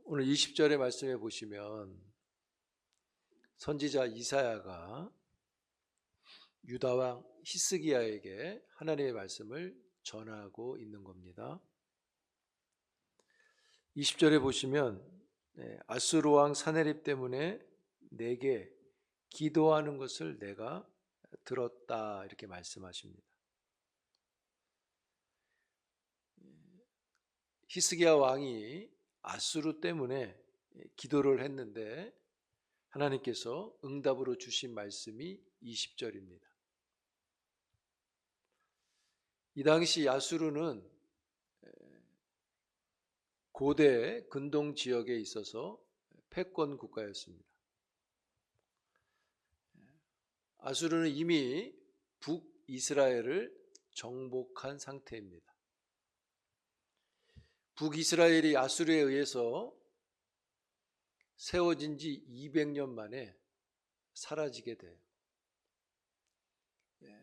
오늘 20절의 말씀에 보시면 선지자 이사야가 유다 왕 히스기야에게 하나님의 말씀을 전하고 있는 겁니다. 20절에 보시면 아수르 왕 사네립 때문에 내게 기도하는 것을 내가 들었다 이렇게 말씀하십니다. 히스기야 왕이 아수르 때문에 기도를 했는데 하나님께서 응답으로 주신 말씀이 20절입니다. 이 당시 아수르는 고대 근동 지역에 있어서 패권 국가였습니다. 아수르는 이미 북이스라엘을 정복한 상태입니다. 북이스라엘이 아수르에 의해서 세워진 지 200년 만에 사라지게 돼요.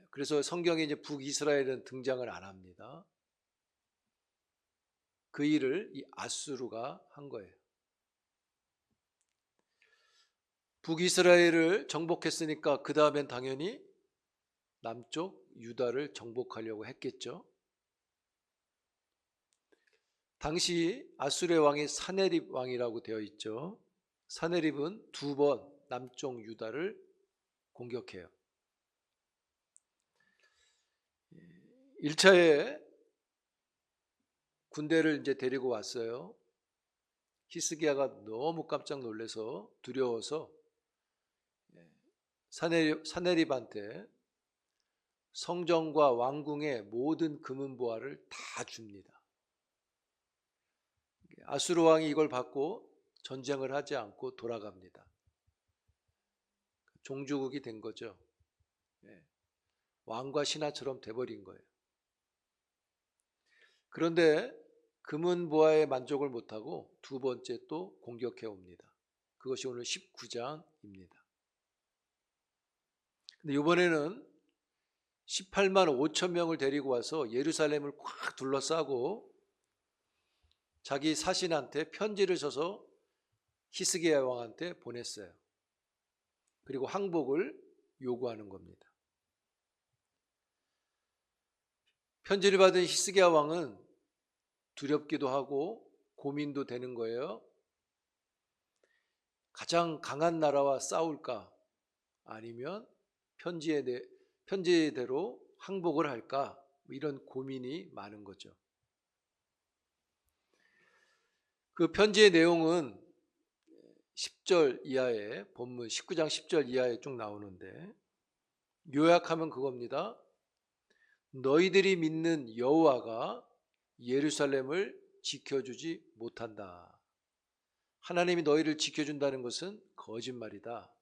그래서 성경에 이제 북이스라엘은 등장을 안 합니다. 그 일을 이 아수르가 한 거예요. 북이스라엘을 정복했으니까 그 다음엔 당연히 남쪽 유다를 정복하려고 했겠죠. 당시 아수르의 왕이 사네립 왕이라고 되어 있죠. 사네립은 2번 남쪽 유다를 공격해요. 1차에 군대를 이제 데리고 왔어요. 히스기야가 너무 깜짝 놀라서 두려워서 사네립한테 성전과 왕궁의 모든 금은보화를 다 줍니다. 아수르 왕이 이걸 받고 전쟁을 하지 않고 돌아갑니다. 종주국이 된 거죠. 왕과 신하처럼 돼버린 거예요. 그런데 금은보화에 만족을 못하고 두 번째 또 공격해 옵니다. 그것이 오늘 19장입니다. 근데 이번에는 18만 5천 명을 데리고 와서 예루살렘을 꽉 둘러싸고 자기 사신한테 편지를 써서 히스기야 왕한테 보냈어요. 그리고 항복을 요구하는 겁니다. 편지를 받은 히스기야 왕은 두렵기도 하고 고민도 되는 거예요. 가장 강한 나라와 싸울까? 아니면 편지대로 항복을 할까? 이런 고민이 많은 거죠. 그 편지의 내용은 10절 이하에 본문 19장 10절 이하에 쭉 나오는데 요약하면 그겁니다. 너희들이 믿는 여호와가 예루살렘을 지켜주지 못한다. 하나님이 너희를 지켜준다는 것은 거짓말이다.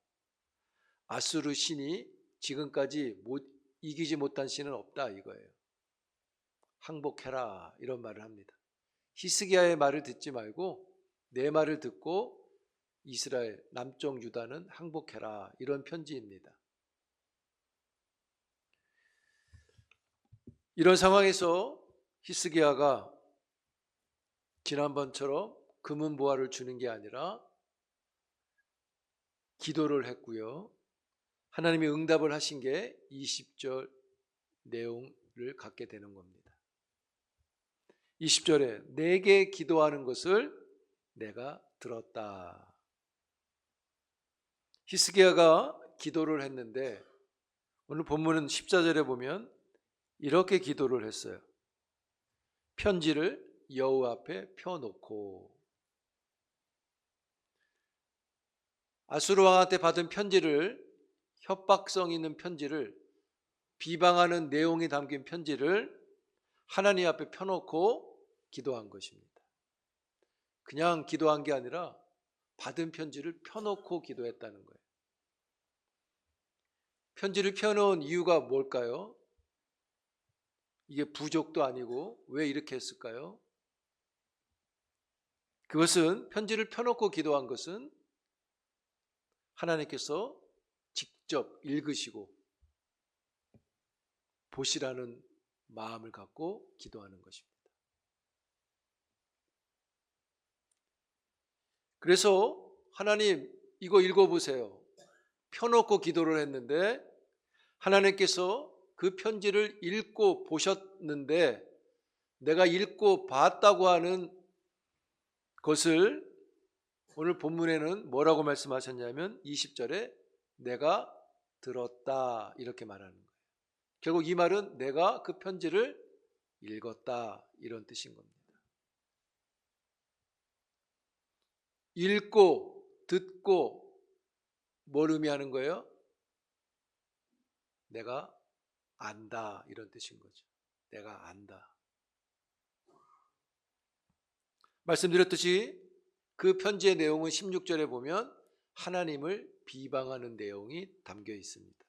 아수르 신이 지금까지 이기지 못한 신은 없다 이거예요. 항복해라 이런 말을 합니다. 히스기야의 말을 듣지 말고 내 말을 듣고 이스라엘 남쪽 유다는 항복해라 이런 편지입니다. 이런 상황에서 히스기야가 지난번처럼 금은보화를 주는 게 아니라 기도를 했고요. 하나님이 응답을 하신 게 20절 내용을 갖게 되는 겁니다. 20절에 내게 기도하는 것을 내가 들었다. 히스기야가 기도를 했는데 오늘 본문은 14절에 보면 이렇게 기도를 했어요. 편지를 여호와 앞에 펴놓고 아수르 왕한테 받은 편지를 협박성 있는 편지를 비방하는 내용이 담긴 편지를 하나님 앞에 펴놓고 기도한 것입니다. 그냥 기도한 게 아니라 받은 편지를 펴놓고 기도했다는 거예요. 편지를 펴놓은 이유가 뭘까요? 이게 부족도 아니고 왜 이렇게 했을까요? 그것은 편지를 펴놓고 기도한 것은 하나님께서 직접 읽으시고 보시라는 마음을 갖고 기도하는 것입니다. 그래서 하나님 이거 읽어보세요. 펴놓고 기도를 했는데 하나님께서 그 편지를 읽고 보셨는데 내가 읽고 봤다고 하는 것을 오늘 본문에는 뭐라고 말씀하셨냐면 20절에 내가 들었다 이렇게 말하는 거예요. 결국 이 말은 내가 그 편지를 읽었다 이런 뜻인 겁니다. 읽고 듣고 뭘 의미하는 거예요? 내가 안다 이런 뜻인 거죠. 내가 안다. 말씀드렸듯이 그 편지의 내용은 16절에 보면 하나님을 비방하는 내용이 담겨 있습니다.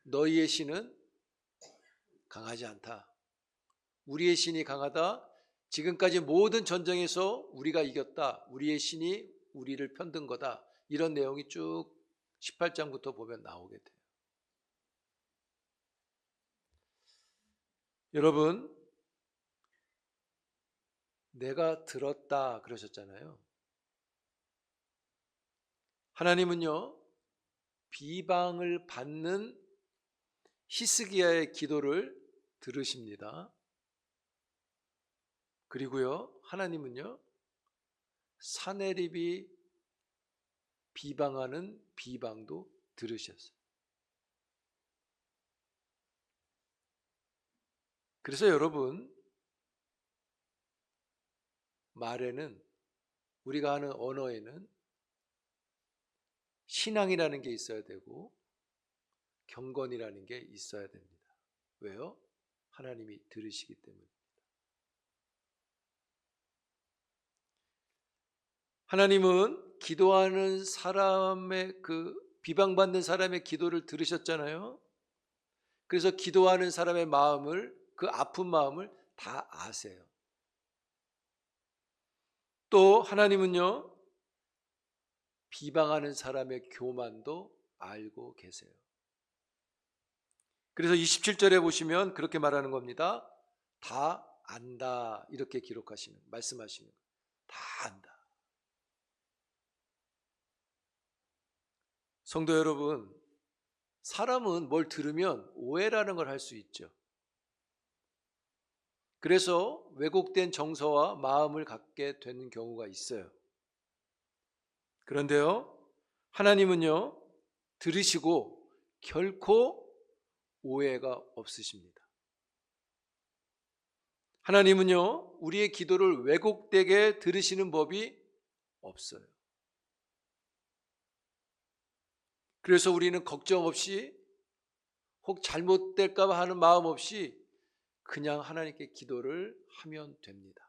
너희의 신은 강하지 않다. 우리의 신이 강하다. 지금까지 모든 전쟁에서 우리가 이겼다. 우리의 신이 우리를 편든 거다. 이런 내용이 쭉 18장부터 보면 나오게 돼요. 여러분, 내가 들었다 그러셨잖아요. 하나님은요, 비방을 받는 히스기야의 기도를 들으십니다. 그리고요, 하나님은요, 사내립이 비방하는 비방도 들으셨어요. 그래서 여러분, 말에는, 우리가 하는 언어에는 신앙이라는 게 있어야 되고 경건이라는 게 있어야 됩니다. 왜요? 하나님이 들으시기 때문입니다. 하나님은 기도하는 사람의 비방받는 사람의 기도를 들으셨잖아요. 그래서 기도하는 사람의 마음을, 그 아픈 마음을 다 아세요. 또 하나님은요, 비방하는 사람의 교만도 알고 계세요. 그래서 27절에 보시면 그렇게 말하는 겁니다. 다 안다 이렇게 말씀하시는 거예요. 다 안다. 성도 여러분, 사람은 뭘 들으면 오해라는 걸 할 수 있죠. 그래서 왜곡된 정서와 마음을 갖게 되는 경우가 있어요. 그런데요, 하나님은요, 들으시고 결코 오해가 없으십니다. 하나님은요, 우리의 기도를 왜곡되게 들으시는 법이 없어요. 그래서 우리는 걱정 없이, 혹 잘못될까 봐 하는 마음 없이 그냥 하나님께 기도를 하면 됩니다.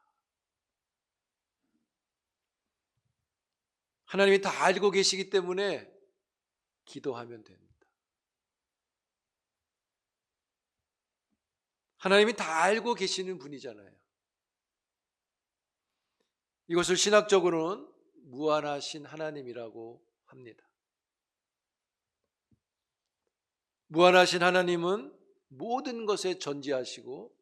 하나님이 다 알고 계시기 때문에 기도하면 됩니다. 하나님이 다 알고 계시는 분이잖아요. 이것을 신학적으로는 무한하신 하나님이라고 합니다. 무한하신 하나님은 모든 것에 전지하시고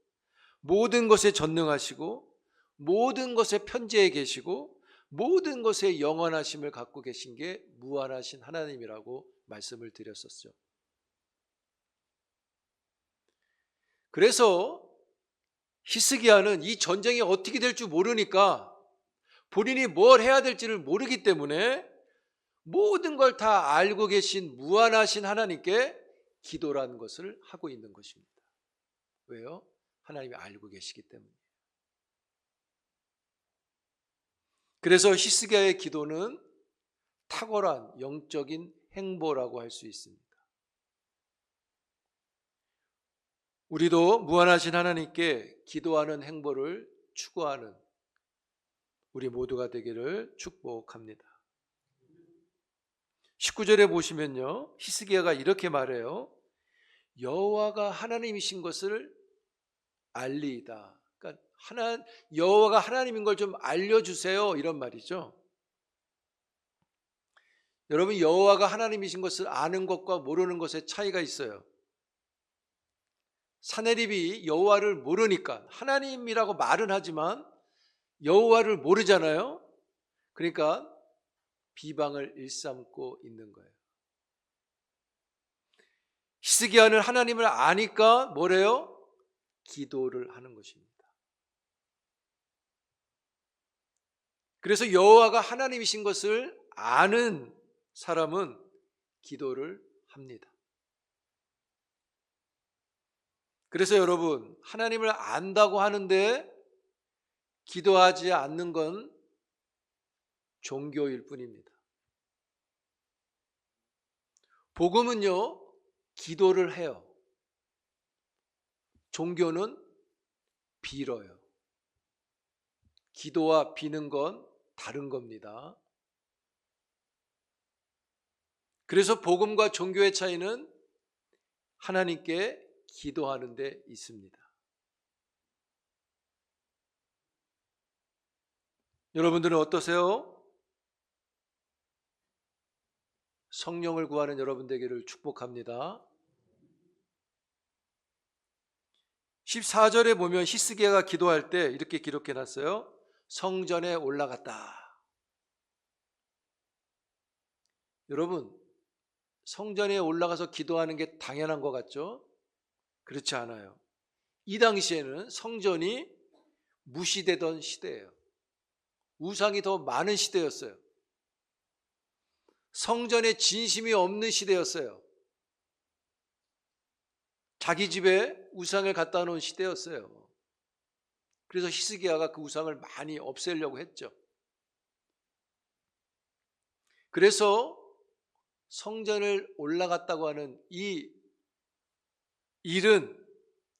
모든 것에 전능하시고 모든 것에 편재해 계시고 모든 것에 영원하심을 갖고 계신 게 무한하신 하나님이라고 말씀을 드렸었죠. 그래서 히스기야는 이 전쟁이 어떻게 될 줄 모르니까 본인이 뭘 해야 될지를 모르기 때문에 모든 걸 다 알고 계신 무한하신 하나님께 기도라는 것을 하고 있는 것입니다. 왜요? 하나님이 알고 계시기 때문이에요. 그래서 히스기야의 기도는 탁월한 영적인 행보라고 할 수 있습니다. 우리도 무한하신 하나님께 기도하는 행보를 추구하는 우리 모두가 되기를 축복합니다. 19절에 보시면요, 히스기야가 이렇게 말해요. 여호와가 하나님이신 것을 알리이다. 그러니까 여호와가 하나님인 걸 좀 알려주세요 이런 말이죠. 여러분, 여호와가 하나님이신 것을 아는 것과 모르는 것의 차이가 있어요. 사내립이 여호와를 모르니까, 하나님이라고 말은 하지만 여호와를 모르잖아요. 그러니까 비방을 일삼고 있는 거예요. 히스기야는 하나님을 아니까 뭐래요? 기도를 하는 것입니다. 그래서 여호와가 하나님이신 것을 아는 사람은 기도를 합니다. 그래서 여러분, 하나님을 안다고 하는데 기도하지 않는 건 종교일 뿐입니다. 복음은요, 기도를 해요. 종교는 빌어요. 기도와 비는 건 다른 겁니다. 그래서 복음과 종교의 차이는 하나님께 기도하는 데 있습니다. 여러분들은 어떠세요? 성령을 구하는 여러분 되기를 축복합니다. 14절에 보면 히스기야가 기도할 때 이렇게 기록해 놨어요. 성전에 올라갔다. 여러분, 성전에 올라가서 기도하는 게 당연한 것 같죠? 그렇지 않아요. 이 당시에는 성전이 무시되던 시대예요. 우상이 더 많은 시대였어요. 성전에 진심이 없는 시대였어요. 자기 집에 우상을 갖다 놓은 시대였어요. 그래서 히스기야가 그 우상을 많이 없애려고 했죠. 그래서 성전을 올라갔다고 하는 이 일은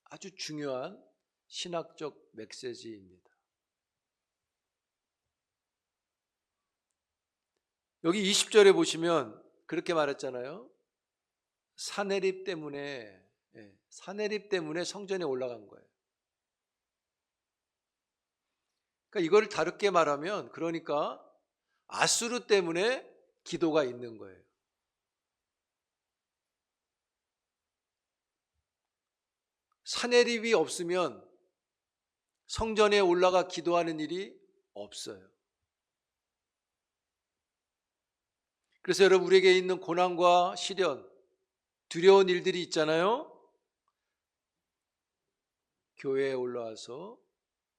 아주 중요한 신학적 메시지입니다. 여기 20절에 보시면 그렇게 말했잖아요. 사내립 때문에 성전에 올라간 거예요. 그러니까 이걸 다르게 말하면 그러니까 아수르 때문에 기도가 있는 거예요. 사내립이 없으면 성전에 올라가 기도하는 일이 없어요. 그래서 여러분, 우리에게 있는 고난과 시련, 두려운 일들이 있잖아요. 교회에 올라와서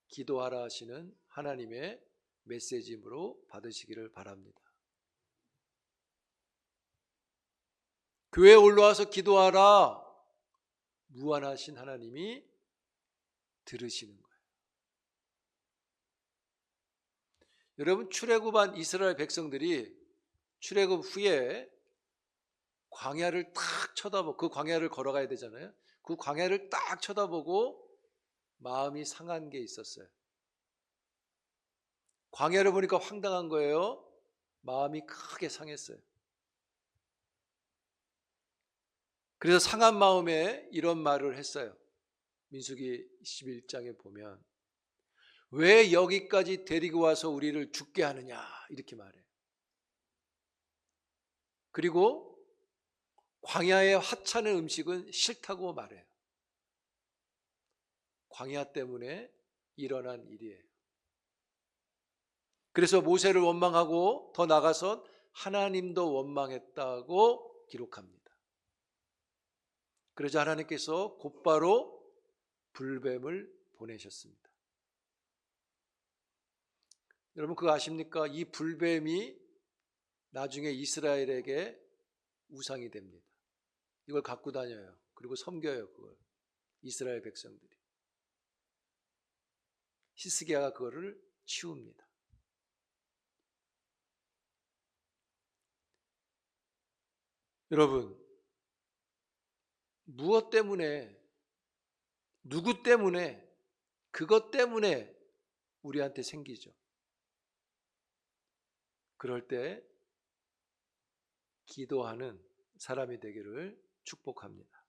기도하라 하시는 하나님의 메시지로 받으시기를 바랍니다. 교회에 올라와서 기도하라, 무한하신 하나님이 들으시는 거예요. 여러분, 출애굽한 이스라엘 백성들이 출애굽 후에 광야를 딱 쳐다보고, 그 광야를 걸어가야 되잖아요. 그 광야를 딱 쳐다보고 마음이 상한 게 있었어요. 광야를 보니까 황당한 거예요. 마음이 크게 상했어요. 그래서 상한 마음에 이런 말을 했어요. 민수기 11장에 보면 왜 여기까지 데리고 와서 우리를 죽게 하느냐, 이렇게 말해요. 그리고 광야의 하찮은 음식은 싫다고 말해요. 광야 때문에 일어난 일이에요. 그래서 모세를 원망하고 더 나가서 하나님도 원망했다고 기록합니다. 그러자 하나님께서 곧바로 불뱀을 보내셨습니다. 여러분, 그거 아십니까? 이 불뱀이 나중에 이스라엘에게 우상이 됩니다. 이걸 갖고 다녀요. 그리고 섬겨요, 그걸. 이스라엘 백성들이. 히스기야가 그거를 치웁니다. 여러분, 무엇 때문에, 누구 때문에, 그것 때문에 우리한테 생기죠. 그럴 때 기도하는 사람이 되기를 축복합니다.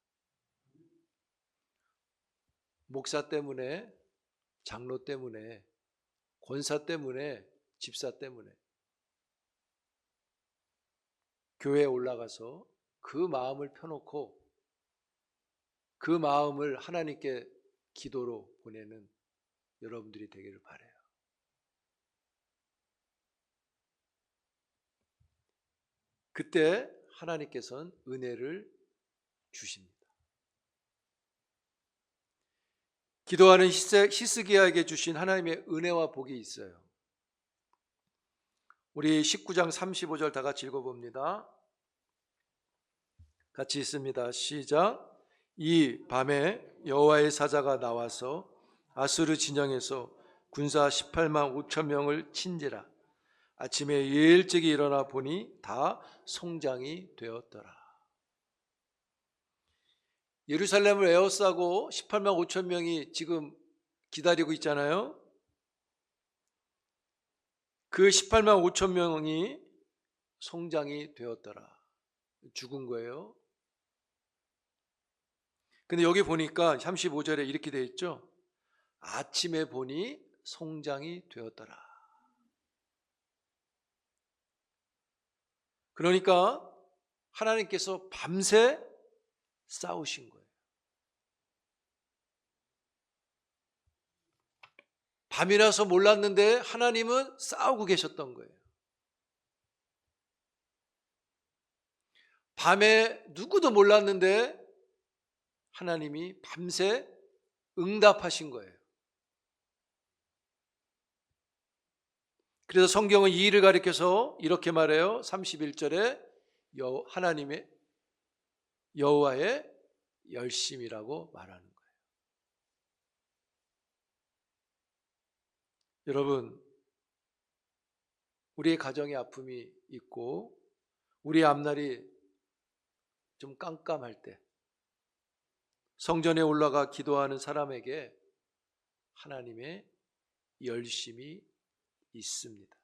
목사 때문에, 장로 때문에, 권사 때문에, 집사 때문에 교회에 올라가서 그 마음을 펴놓고 그 마음을 하나님께 기도로 보내는 여러분들이 되기를 바라요. 그때 하나님께서는 은혜를 주십니다. 기도하는 히스기야에게 주신 하나님의 은혜와 복이 있어요. 우리 19장 35절 다 같이 읽어봅니다. 같이 있습니다. 시작. 이 밤에 여호와의 사자가 나와서 아수르 진영에서 군사 18만 5천 명을 친지라. 아침에 일찍이 일어나 보니 다 송장이 되었더라. 예루살렘을 에워싸고 18만 5천 명이 지금 기다리고 있잖아요. 그 18만 5천 명이 송장이 되었더라. 죽은 거예요. 근데 여기 보니까 35절에 이렇게 되어 있죠. 아침에 보니 송장이 되었더라. 그러니까 하나님께서 밤새 싸우신 거예요. 밤이라서 몰랐는데 하나님은 싸우고 계셨던 거예요. 밤에 누구도 몰랐는데 하나님이 밤새 응답하신 거예요. 그래서 성경은 이 일을 가리켜서 이렇게 말해요. 31절에 하나님의 여호와의 열심이라고 말하는 거예요. 여러분, 우리의 가정에 아픔이 있고 우리 앞날이 좀 깜깜할 때 성전에 올라가 기도하는 사람에게 하나님의 열심이 있습니다.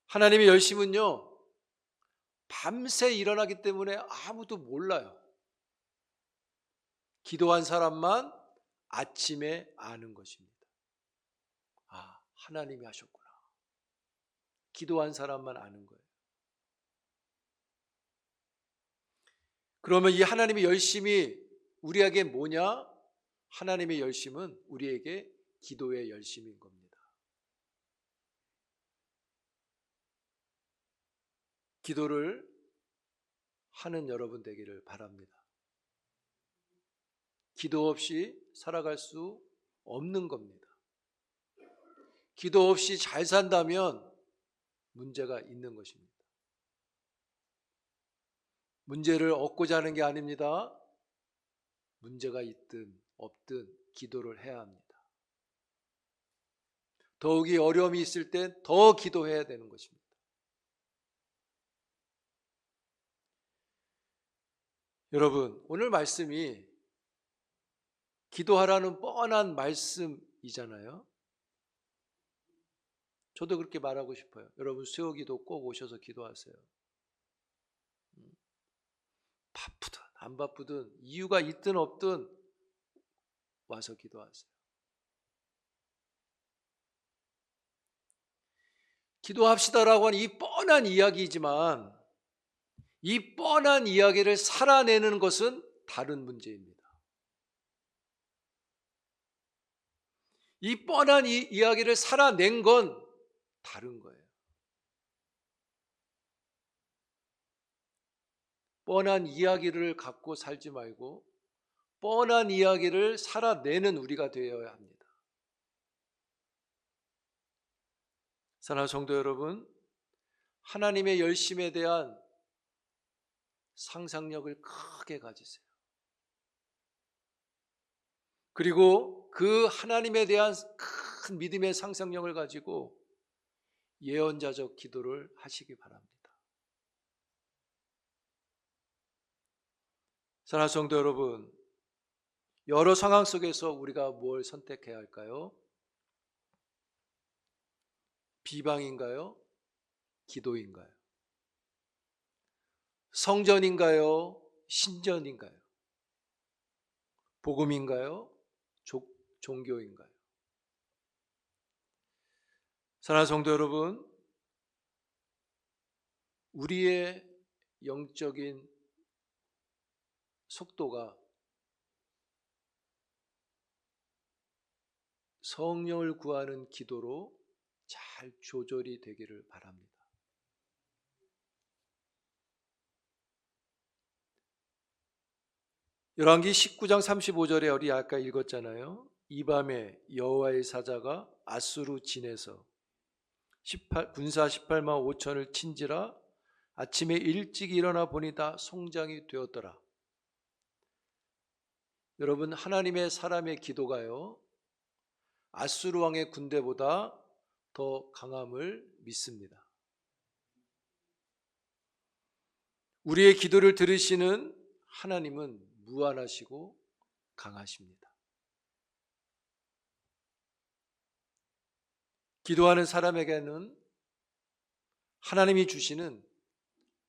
하나님의 열심은요, 밤새 일어나기 때문에 아무도 몰라요. 기도한 사람만 아침에 아는 것입니다. 아, 하나님이 하셨구나. 기도한 사람만 아는 거예요. 그러면 이 하나님의 열심이 우리에게 뭐냐? 하나님의 열심은 우리에게 기도의 열심인 겁니다. 기도를 하는 여러분 되기를 바랍니다. 기도 없이 살아갈 수 없는 겁니다. 기도 없이 잘 산다면 문제가 있는 것입니다. 문제를 얻고자 하는 게 아닙니다. 문제가 있든 없든 기도를 해야 합니다. 더욱이 어려움이 있을 때 더 기도해야 되는 것입니다. 여러분, 오늘 말씀이 기도하라는 뻔한 말씀이잖아요. 저도 그렇게 말하고 싶어요. 여러분, 수요기도 꼭 오셔서 기도하세요. 바쁘든 안 바쁘든 이유가 있든 없든 와서 기도하세요. 기도합시다라고 하는 이 뻔한 이야기이지만 이 뻔한 이야기를 살아내는 것은 다른 문제입니다. 이 뻔한 이야기를 살아낸 건 다른 거예요. 뻔한 이야기를 갖고 살지 말고 뻔한 이야기를 살아내는 우리가 되어야 합니다. 사랑하는 성도 여러분, 하나님의 열심에 대한 상상력을 크게 가지세요. 그리고 그 하나님에 대한 큰 믿음의 상상력을 가지고 예언자적 기도를 하시기 바랍니다. 사랑하는 성도 여러분, 여러 상황 속에서 우리가 뭘 선택해야 할까요? 비방인가요? 기도인가요? 성전인가요? 신전인가요? 복음인가요? 종교인가요? 사랑하는 성도 여러분, 우리의 영적인 속도가 성령을 구하는 기도로 잘 조절이 되기를 바랍니다. 열왕기 19장 35절에 우리 아까 읽었잖아요. 이 밤에 여호와의 사자가 아수르 진에서 군사 18만 5천을 친지라 아침에 일찍 일어나 보니 다 송장이 되었더라. 여러분, 하나님의 사람의 기도가요, 아수르 왕의 군대보다 더 강함을 믿습니다. 우리의 기도를 들으시는 하나님은 무한하시고 강하십니다. 기도하는 사람에게는 하나님이 주시는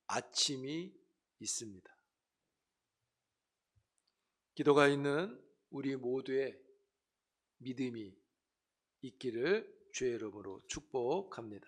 아침이 있습니다. 기도가 있는 우리 모두의 믿음이 있기를 주의 이름으로 축복합니다.